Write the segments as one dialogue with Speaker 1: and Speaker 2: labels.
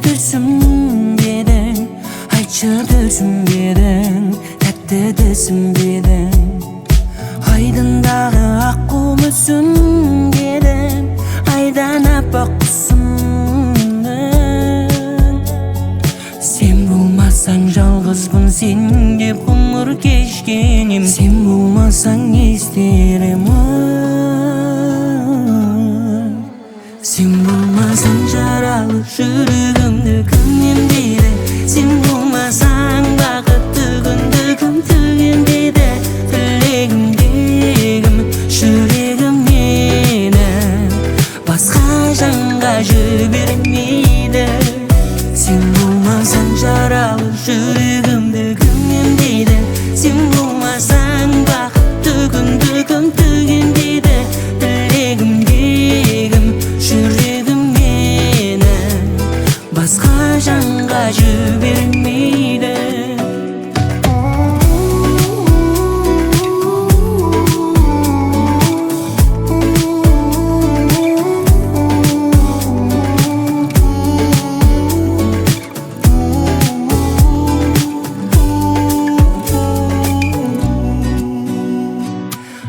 Speaker 1: Düşünmeden, ayça düşünmeden, tәтті düşünmeden, aydınдағы аққу мүсінден, айдан аппақ құсымның. Sen болмасаң жалғызбын сен деп ғұмыр кешкенем, sen болмасаң не істеремін. Sen болмасаң жаралы жүрегімді кім емдейді, sen болмасаң бақытты күнді кім төгендейді. Тілегімдегім жүрегім мені басқа жанға жібермейді. Sen болмасаң жаралы жүрегімді кім емдейді, sen болмасаң бақытты күнді кім төгендейді. Тілегімдегім жүрегім мені басқа жанға жібермейді.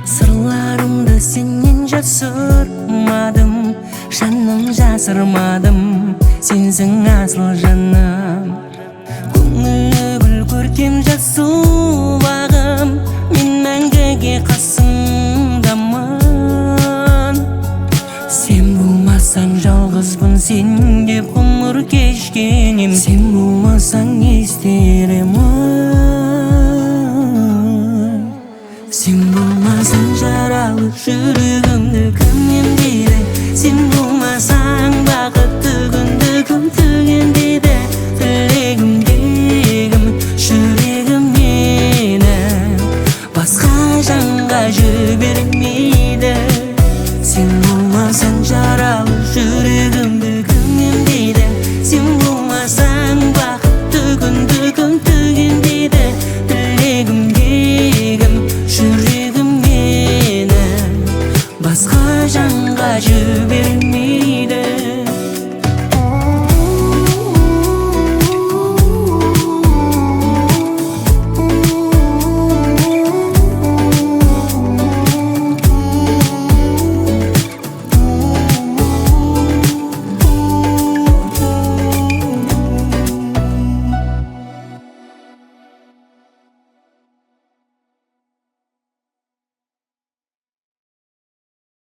Speaker 1: Sırlarımda senden жасырмадым, жаным жасырмадым, сенсің асыл жаным. Көңілі гүл көркем жасыл бағым, мен мәңгіге қасыңдамын. Sen болмасаң жалғызбын сен деп ғұмыр кешкенем, sen болмасаң не істеймін.